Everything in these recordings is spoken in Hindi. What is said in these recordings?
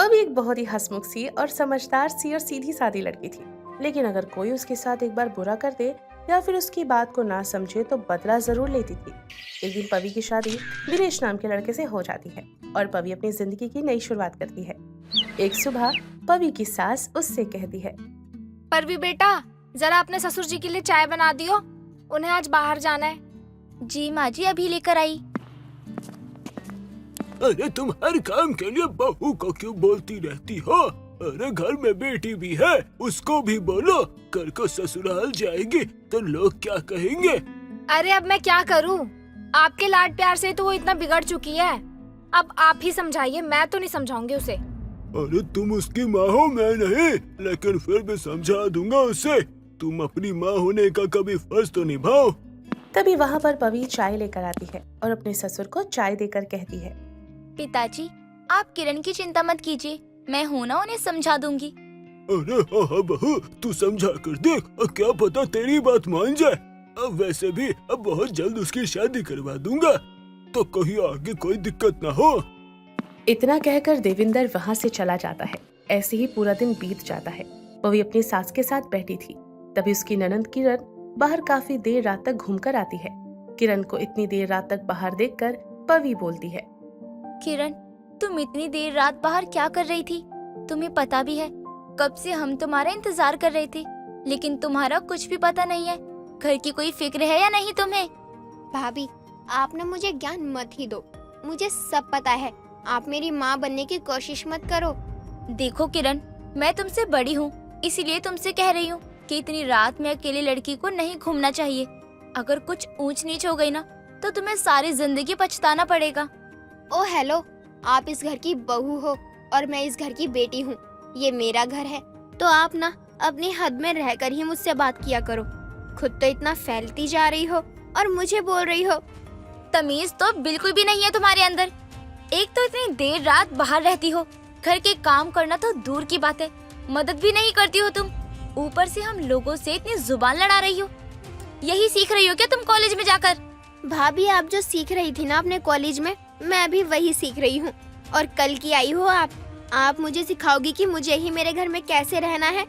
पवी एक बहुत ही हंसमुख सी और समझदार सी और सीधी सादी लड़की थी, लेकिन अगर कोई उसके साथ एक बार बुरा कर दे या फिर उसकी बात को ना समझे तो बदला जरूर लेती थी। एक दिन पवी की शादी दिनेश नाम के लड़के से हो जाती है और पवी अपनी जिंदगी की नई शुरुआत करती है। एक सुबह पवी की सास उससे कहती है, परवी बेटा, जरा अपने ससुर जी के लिए चाय बना दियो, उन्हें आज बाहर जाना है। जी माँ जी, अभी लेकर आई। अरे तुम हर काम के लिए बहू को क्यों बोलती रहती हो? अरे घर में बेटी भी है, उसको भी बोलो। कल को ससुराल जाएगी तो लोग क्या कहेंगे? अरे अब मैं क्या करूँ, आपके लाड प्यार से तो वो इतना बिगड़ चुकी है। अब आप ही समझाइए, मैं तो नहीं समझाऊंगी उसे। अरे तुम उसकी माँ हो, मैं नहीं, लेकिन फिर भी समझा दूंगा उसे। तुम अपनी माँ होने का कभी फर्ज तो निभाओ। तभी वहाँ पर पवी चाय लेकर आती है और अपने ससुर को चाय देकर कहती है, पिताजी, आप किरण की चिंता मत कीजिए, मैं हूँ ना, उन्हें समझा दूंगी। अरे हाँ हाँ बहू, तू समझा कर देख, क्या पता तेरी बात मान जाए। अब वैसे भी अब बहुत जल्द उसकी शादी करवा दूंगा, तो कहीं आगे कोई दिक्कत ना हो। इतना कहकर देविंदर वहाँ से चला जाता है। ऐसे ही पूरा दिन बीत जाता है। पवी अपनी सास के साथ बैठी थी, तभी उसकी ननंद किरण बाहर काफी देर रात तक घूमकर आती है। किरण को इतनी देर रात तक बाहर देखकर पवी बोलती है, किरण, तुम इतनी देर रात बाहर क्या कर रही थी? तुम्हें पता भी है कब से हम तुम्हारा इंतजार कर रहे थे, लेकिन तुम्हारा कुछ भी पता नहीं है। घर की कोई फिक्र है या नहीं तुम्हें? भाभी, आप ना मुझे ज्ञान मत ही दो, मुझे सब पता है। आप मेरी माँ बनने की कोशिश मत करो। देखो किरण, मैं तुमसे बड़ी हूँ, इसीलिए तुमसे कह रही हूँ कि इतनी रात में अकेली लड़की को नहीं घूमना चाहिए। अगर कुछ ऊंच नीच हो गई ना तो तुम्हें सारी जिंदगी पछताना पड़ेगा। ओ हेलो, आप इस घर की बहू हो और मैं इस घर की बेटी हूँ। ये मेरा घर है, तो आप ना अपनी हद में रहकर ही मुझसे बात किया करो। खुद तो इतना फैलती जा रही हो और मुझे बोल रही हो। तमीज तो बिल्कुल भी नहीं है तुम्हारे अंदर। एक तो इतनी देर रात बाहर रहती हो, घर के काम करना तो दूर की बात है, मदद भी नहीं करती हो तुम। ऊपर से हम लोगों से इतनी जुबान लड़ा रही हो। यही सीख रही हो क्या तुम कॉलेज में जाकर? भाभी, आप जो सीख रही थी ना अपने कॉलेज में, मैं भी वही सीख रही हूँ। और कल की आई हो आप मुझे सिखाओगी कि मुझे ही मेरे घर में कैसे रहना है।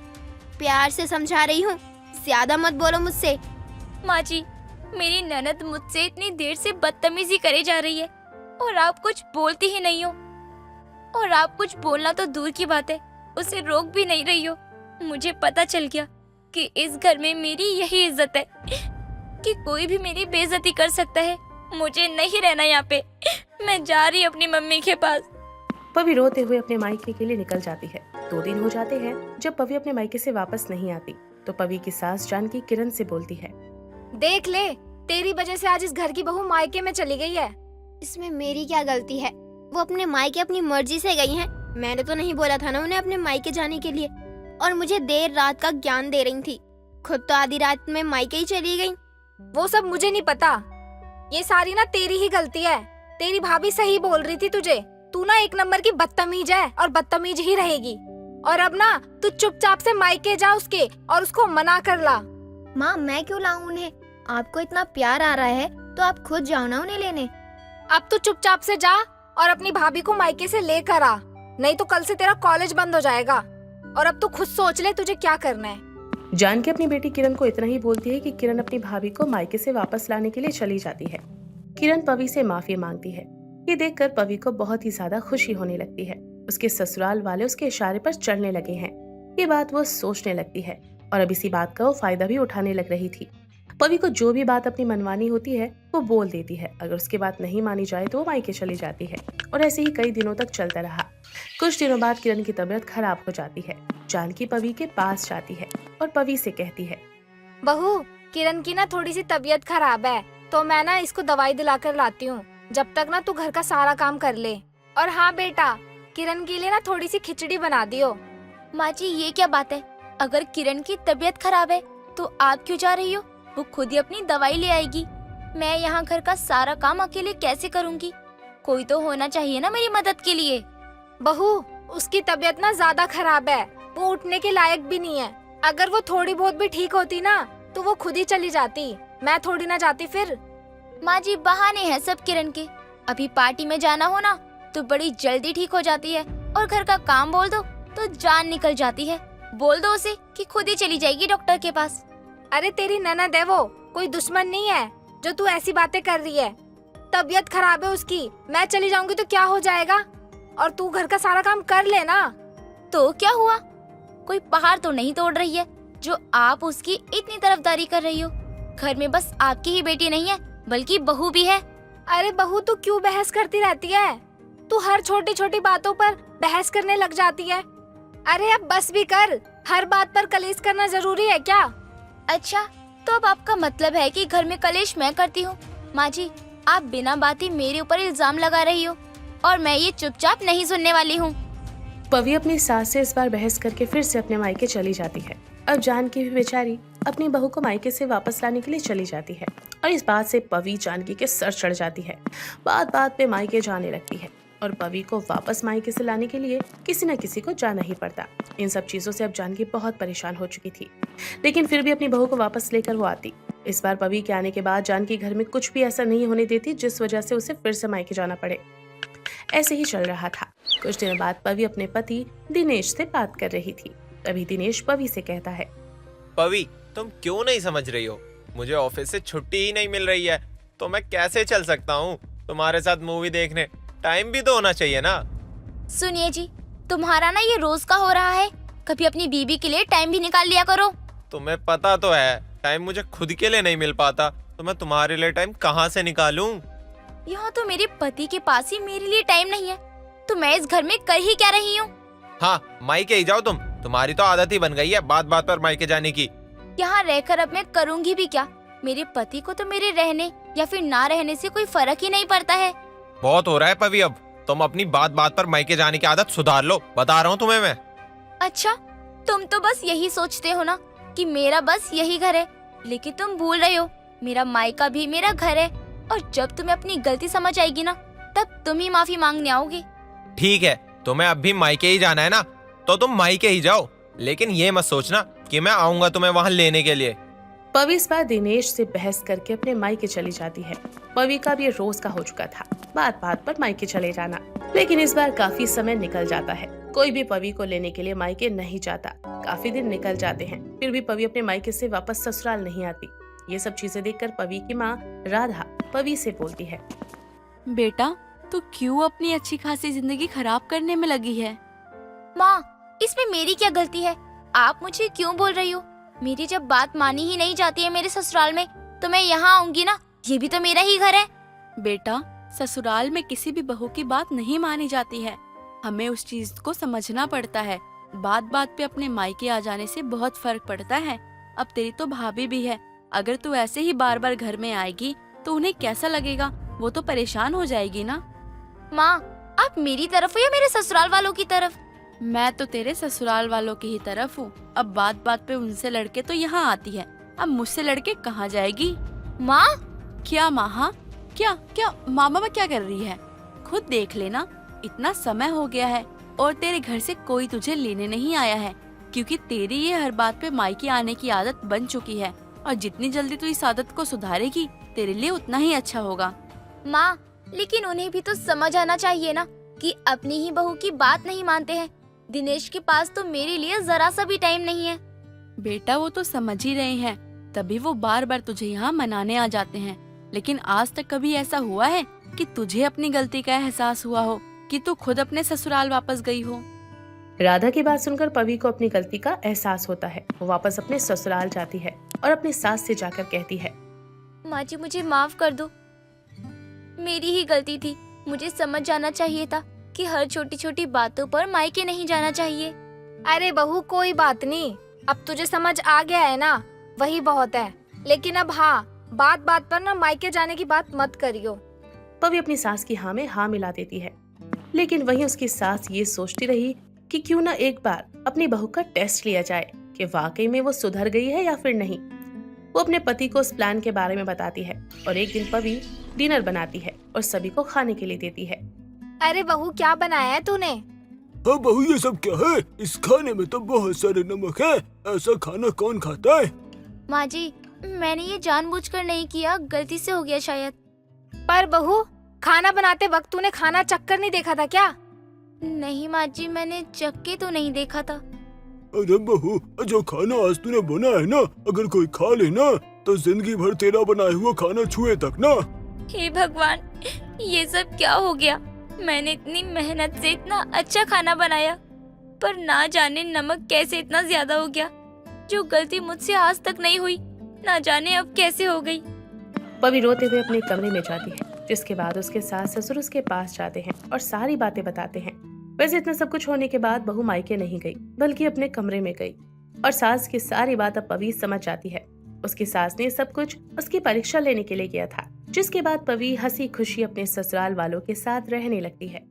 प्यार से समझा रही हूँ, ज्यादा मत बोलो मुझसे। माँ जी, मेरी ननद मुझसे इतनी देर से बदतमीजी करे जा रही है और आप कुछ बोलती ही नहीं हो। और आप कुछ बोलना तो दूर की बात है, उसे रोक भी नहीं रही हो। मुझे पता चल गया कि इस घर में मेरी यही इज्जत है कि कोई भी मेरी बेइज्जती कर सकता है। मुझे नहीं रहना यहाँ पे, मैं जा रही अपनी मम्मी के पास। पवी रोते हुए अपने मायके के लिए निकल जाती है। 2 दिन हो जाते हैं जब पवी अपने मायके से वापस नहीं आती, तो पवी की सास जानकी किरण से बोलती है, देख ले, तेरी वजह से आज इस घर की बहू मायके में चली गई है। इसमें मेरी क्या गलती है? वो अपने मायके अपनी मर्जी से गई हैं। मैंने तो नहीं बोला था ना उन्हें अपने मायके जाने के लिए। और मुझे देर रात का ज्ञान दे रही थी, खुद तो आधी रात में मायके ही चली गई। वो सब मुझे नहीं पता, ये सारी ना तेरी ही गलती है। तेरी भाभी सही बोल रही थी तुझे। तू ना एक नंबर की बदतमीज है और बदतमीज ही रहेगी। और अब ना तू चुपचाप से मायके जा उसके और उसको मना कर ला। माँ, मैं क्यों लाऊं उन्हें? आपको इतना प्यार आ रहा है तो आप खुद जाओ ना उन्हें लेने। अब तू चुपचाप से जा और अपनी भाभी को मायके से लेकर आ, नहीं तो कल से तेरा कॉलेज बंद हो जाएगा। और अब तू खुद सोच ले तुझे क्या करना है। जानकी अपनी बेटी किरण को इतना ही बोलती है कि किरण अपनी भाभी को मायके से वापस लाने के लिए चली जाती है। किरण पवी से माफी मांगती है। ये देखकर पवी को बहुत ही ज्यादा खुशी होने लगती है। उसके ससुराल वाले उसके इशारे पर चढ़ने लगे हैं। ये बात वो सोचने लगती है और अब इसी बात का वो फायदा भी उठाने लग रही थी। पवी को जो भी बात अपनी मनवानी होती है वो बोल देती है। अगर उसकी बात नहीं मानी जाए तो वो मायके चली जाती है और ऐसे ही कई दिनों तक चलता रहा। कुछ दिनों बाद किरण की तबीयत खराब हो जाती है। जानकी पवी के पास जाती है और पवी से कहती है, बहू, किरण की ना थोड़ी सी तबीयत खराब है, तो मैं ना इसको दवाई दिलाकर लाती हूँ। जब तक ना तू घर का सारा काम कर ले। और हाँ बेटा, किरण के लिए ना थोड़ी सी खिचड़ी बना दियो। माँ जी, ये क्या बात है? अगर किरण की तबीयत खराब है तो आप क्यों जा रही हो? वो खुद ही अपनी दवाई ले आएगी। मैं यहाँ घर का सारा काम अकेले कैसे करूँगी? कोई तो होना चाहिए ना मेरी मदद के लिए। बहू, उसकी तबीयत ना ज्यादा खराब है, वो उठने के लायक भी नहीं है। अगर वो थोड़ी बहुत भी ठीक होती ना तो वो खुद ही चली जाती, मैं थोड़ी ना जाती फिर। माँ जी, बहाने हैं सब किरण के। अभी पार्टी में जाना हो ना तो बड़ी जल्दी ठीक हो जाती है और घर का काम बोल दो तो जान निकल जाती है। बोल दो उसे कि खुद ही चली जाएगी डॉक्टर के पास। अरे तेरी ननद है वो, कोई दुश्मन नहीं है जो तू ऐसी बातें कर रही है। तबीयत खराब है उसकी, मैं चली जाऊंगी तो क्या हो जाएगा? और तू घर का सारा काम कर लेना। तो क्या हुआ? कोई पहाड़ तो नहीं तोड़ रही है जो आप उसकी इतनी तरफदारी कर रही हो। घर में बस आपकी ही बेटी नहीं है बल्कि बहू भी है। अरे बहू, तू क्यों बहस करती रहती है? तू हर छोटी छोटी बातों पर बहस करने लग जाती है। अरे अब बस भी कर, हर बात पर कलेश करना जरूरी है क्या? अच्छा, तो अब आपका मतलब है कि घर में कलेश मैं करती हूँ। माँ जी, आप बिना बात ही मेरे ऊपर इल्जाम लगा रही हो और मैं ये चुपचाप नहीं सुनने वाली हूँ। पवी अपनी सास से इस बार बहस करके फिर से अपने मायके चली जाती है। अब जानकी भी बेचारी अपनी बहू को मायके से वापस लाने के लिए चली जाती है और इस बात से पवी जानकी के सर चढ़ जाती है। बात बात पे मायके जाने लगती है और पवी को वापस मायके से लाने के लिए किसी न किसी को जाना ही पड़ता। इन सब चीजों से अब जानकी बहुत परेशान हो चुकी थी, लेकिन फिर भी अपनी बहू को वापस लेकर वो आती। इस बार पवी के आने के बाद जानकी घर में कुछ भी ऐसा नहीं होने देती जिस वजह से उसे फिर से मायके जाना पड़े। ऐसे ही चल रहा था। कुछ दिनों बाद पवी अपने पति दिनेश से बात कर रही थी। तभी दिनेश पवी से कहता है, पवी, तुम क्यों नहीं समझ रही हो? मुझे ऑफिस से छुट्टी ही नहीं मिल रही है, तो मैं कैसे चल सकता हूँ तुम्हारे साथ मूवी देखने? टाइम भी तो होना चाहिए ना। सुनिए जी, तुम्हारा ना ये रोज का हो रहा है। कभी अपनी बीबी के लिए टाइम भी निकाल लिया करो। तुम्हें पता तो है टाइम मुझे खुद के लिए नहीं मिल पाता, तो मैं तुम्हारे लिए टाइम कहाँ से निकालूं? यहाँ तो मेरे पति के पास ही मेरे लिए टाइम नहीं है, तो मैं इस घर में कर ही क्या रही हूँ? हाँ, मायके ही जाओ तुम। तुम्हारी तो आदत ही बन गई है बात बात पर मायके जाने की। यहाँ रहकर अब मैं करूँगी भी क्या? मेरे पति को तो मेरे रहने या फिर ना रहने से कोई फर्क ही नहीं पड़ता है। बहुत हो रहा है पवी, अब तुम अपनी बात बात पर मायके जाने की आदत सुधार लो, बता रहा हूँ तुम्हें मैं। अच्छा, तुम तो बस यही सोचते हो ना कि मेरा बस यही घर है, लेकिन तुम भूल रहे हो मेरा मायका भी मेरा घर है। और जब तुम्हें अपनी गलती समझ आएगी ना, तब तुम ही माफी मांगने आओगे। ठीक है, तुम्हें अब भी मायके ही जाना है ना, तो तुम मायके ही जाओ, लेकिन ये मत सोचना कि मैं आऊंगा तुम्हें वहाँ लेने के लिए। पवी इस बार दिनेश से बहस करके अपने मायके चली जाती है। पवी का भी ये रोज का हो चुका था, बात बात पर मायके चले जाना। लेकिन इस बार काफी समय निकल जाता है, कोई भी पवी को लेने के लिए मायके नहीं जाता। काफी दिन निकल जाते हैं, फिर भी पवी अपने मायके से वापस ससुराल नहीं आती। ये सब चीजें देखकर पवी की माँ राधा पवी से बोलती है, बेटा, तू क्यों अपनी अच्छी खासी जिंदगी खराब करने में लगी है? माँ, इसमें मेरी क्या गलती है? आप मुझे क्यों बोल रही हो? मेरी जब बात मानी ही नहीं जाती है मेरे ससुराल में, तो मैं यहाँ आऊंगी ना, ये भी तो मेरा ही घर है। बेटा, ससुराल में किसी भी बहू की बात नहीं मानी जाती है। हमें उस चीज को समझना पड़ता है। बात बात पे अपने मायके आ जाने से बहुत फर्क पड़ता है। अब तेरी तो भाभी भी है, अगर तू ऐसे ही बार बार घर में आएगी तो उन्हें कैसा लगेगा? वो तो परेशान हो जाएगी ना। माँ, आप मेरी तरफ हो या मेरे ससुराल वालों की तरफ? मैं तो तेरे ससुराल वालों की ही तरफ हूँ। अब बात बात पे उनसे लड़के तो यहाँ आती है, अब मुझसे लड़के कहाँ जाएगी? माँ, क्या माँ? हाँ, क्या मामा में क्या कर रही है? खुद देख लेना, इतना समय हो गया है और तेरे घर से कोई तुझे लेने नहीं आया है, क्योंकि तेरी ये हर बात पे मायके आने की आदत बन चुकी है। और जितनी जल्दी तू इस आदत को सुधारेगी, तेरे लिए उतना ही अच्छा होगा। माँ, लेकिन उन्हें भी तो समझ आना चाहिए ना कि अपनी ही बहू की बात नहीं मानते हैं। दिनेश के पास तो मेरे लिए जरा सा भी टाइम नहीं है। बेटा, वो तो समझ ही रहे हैं, तभी वो बार बार तुझे यहाँ मनाने आ जाते हैं। लेकिन आज तक कभी ऐसा हुआ है कि तुझे अपनी गलती का एहसास हुआ हो कि तू खुद अपने ससुराल वापस गई हो? राधा की बात सुनकर पवी को अपनी गलती का एहसास होता है। वो वापस अपने ससुराल जाती है और अपनी सास से जाकर कहती है, माँ जी, मुझे माफ कर दो, मेरी ही गलती थी। मुझे समझ जाना चाहिए था कि हर छोटी छोटी बातों पर मायके नहीं जाना चाहिए। अरे बहू, कोई बात नहीं, अब तुझे समझ आ गया है ना, वही बहुत है। लेकिन अब हाँ, बात बात पर ना मायके जाने की बात मत करियो। पवी अपनी सास की हाँ में हाँ मिला देती है, लेकिन वहीं उसकी सास ये सोचती रही कि क्यों ना एक बार अपनी बहू का टेस्ट लिया जाए कि वाकई में वो सुधर गई है या फिर नहीं। वो अपने पति को उस प्लान के बारे में बताती है और एक दिन पवी डिनर बनाती है और सभी को खाने के लिए देती है। अरे बहू, क्या बनाया है तूने? हाँ बहू, ये सब क्या है? इस खाने में तो बहुत सारे नमक है, ऐसा खाना कौन खाता है? माँ जी, मैंने ये जानबूझकर नहीं किया, गलती से हो गया शायद। पर बहू, खाना बनाते वक्त तूने खाना चक्कर नहीं देखा था क्या? नहीं माँ जी, मैंने चख के तो नहीं देखा था। अरे बहू, जो खाना आज तूने बना है ना, अगर कोई खा ले ना तो जिंदगी भर तेरा बनाया हुआ खाना छुए तक ना। हे भगवान, ये सब क्या हो गया? मैंने इतनी मेहनत से इतना अच्छा खाना बनाया, पर ना जाने नमक कैसे इतना ज्यादा हो गया। जो गलती मुझसे आज तक नहीं हुई, ना जाने अब कैसे हो गई। पवी रोते हुए अपने कमरे में जाती है, जिसके बाद उसके सास ससुर उसके पास जाते हैं और सारी बातें बताते हैं। वैसे इतना सब कुछ होने के बाद बहू मायके नहीं गई, बल्कि अपने कमरे में गई और सास की सारी बात अब पवी समझ जाती है। उसकी सास ने सब कुछ उसकी परीक्षा लेने के लिए किया था, जिसके बाद पवी हंसी खुशी अपने ससुराल वालों के साथ रहने लगती है।